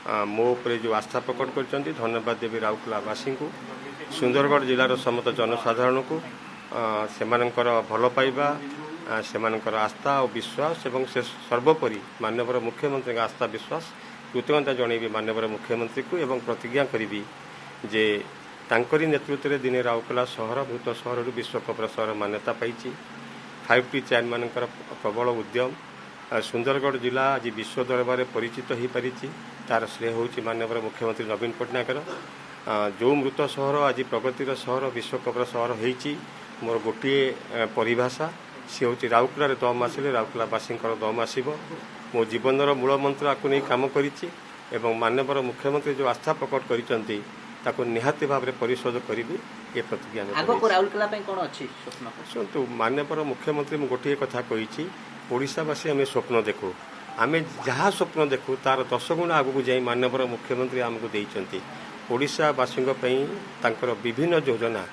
मो उपरे जो आस्था प्रकट कर धन्यवाद देवी राउरकेलावासी को सुंदरगढ़ जिलार समस्त जनसाधारण को सेमानकर भल पाइबा सेमानकर आस्था और विश्वास एवं से सर्वोपरि माननीय मुख्यमंत्री आस्था विश्वास कृतज्ञता जनइबी माननीय मुख्यमंत्री को एवं प्रतिज्ञा करी जे तांकरी नेतृत्व में दिने राउरकेला सहर भूत सहर विश्वकपर सहर मान्यता पाई 5T चैन मानकर प्रबल उद्यम सुंदरगढ़ जिला आज विश्व दरबार परिचित हो पारी तार श्रेय हूँ माननीय मुख्यमंत्री नवीन पट्टनायकर जो मृत सहर आज प्रगतिर सहर विश्वकपर सहर होती मोर गोटे परिभाषा सी हूँ राउरकेला दम आसिले राउरकेलावासी दम आसब मो जीवन मूल मंत्र आपको नहीं कम करी माननीय मुख्यमंत्री जो आस्था प्रकट करी निहाती भाव में परिशोध करी ये प्रतिज्ञा शुणु माननीय मुख्यमंत्री मुझे गोटे कथा कही ओडावासी आम स्वप्न देखू आम जहाँ स्वप्न देखू तार 10 गुण आगू जाई माननीय मुख्यमंत्री आमको देइचंती ओडावासी विभिन्न योजना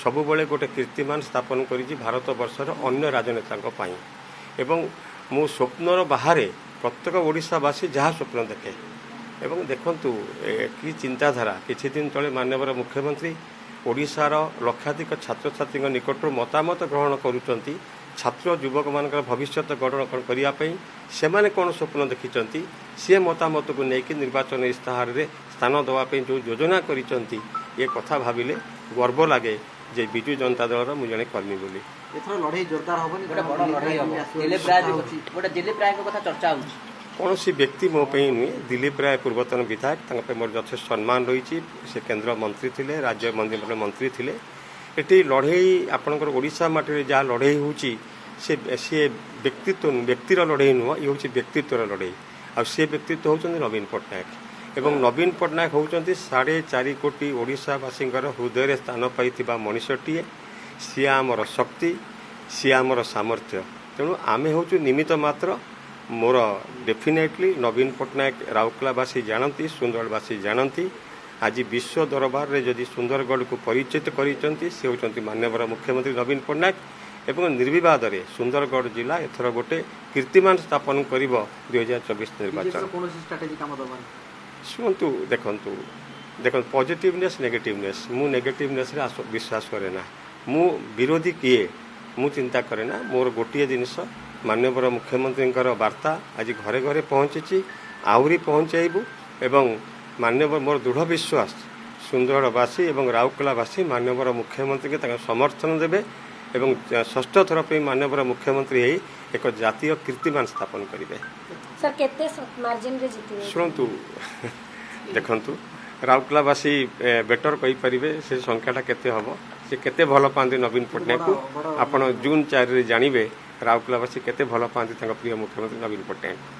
सबुबले गोटे कीर्तिमान स्थापन करी भारत वर्षर अन्य राजनेता एवं मो स्वप्नर बाहर प्रत्येक ओडावासी जहाँ स्वप्न देखे एवं देखंतु कि चिंताधारा किछि दिन तले माननीय मुख्यमंत्री ओडिशार लक्षाधिक छात्र छात्री निकट मतामत ग्रहण करुचंती छात्र युवक मान भविष्य गठन करने से कौन स्वप्न देखी सी मतामत को लेकिन निर्वाचन इस्ताहार रे स्थान देवाई जो योजना करिसंती ये कथा भाविले गर्व लगे जे बिजु जनता दल मु जने कर्मी बोली लड़ाई जोरदार कौन सी व्यक्ति मो नुहे दिलीप राय पूर्वतन विधायक मोर यथेष सम्मान रही से केंद्र मंत्री थे राज्य मंत्री थे ये लड़ई आपणकर ओडिशा माटी जहाँ लड़ई होची से व्यक्तिर लड़ई नुह ये हूँ व्यक्तित्वर लड़ई आ से व्यक्तित्व होती नवीन पट्टनायक एवं नवीन पट्टनायक होती 4.5 कोटी ओडिशावासी हृदय स्थान पाई मनीषटीए सी आमर शक्ति सी आमर सामर्थ्य तेणु आम हूँ निमित्त मात्र मोर डेफिनेटली नवीन पट्टनायक राउरकेलावासी जानती सुंदरगढ़वासी जानती आज विश्व दरबार रे जदि सुंदरगढ़ को परिचित करिसंती से होचंती माननीय मुख्यमंत्री नवीन पट्टनायक एवं निर्विवाद रे सुंदरगढ़ जिला एथर गोटे कीर्तिमान स्थापन करिवो 2024 निर्वाचन शुणु देखु पॉजिटिवनेस नेगेटिवनेस मु नेगेटिवनेस रे विश्वास करे ना मु विरोधी किए मु चिंता करे ना मोर गोटे जिनिस माननीय मुख्यमंत्री वार्ता आज घरे घरे पहुंची आहरी पहुंचाइबू एवं माननीय मोर दृढ़ विश्वास सुंदरगढ़वासी एवं राउरकेलावासी माननीय मुख्यमंत्री के समर्थन देवे एवं 6ठ थर पे माननीय मुख्यमंत्री एक जातीय कीर्तिमान स्थापन करेंगे सर केते मार्जिन रे जीतिबे शुणु देखंतु राउरकेलावासी बेटर कहि परिबे से संख्याटा केते हबो से केते भल पांती नवीन पट्टनायक को आपण जून 4 रे जानिबे राउरकेलावासी केते भल पांती प्रिय मुख्यमंत्री नवीन पट्टनायक।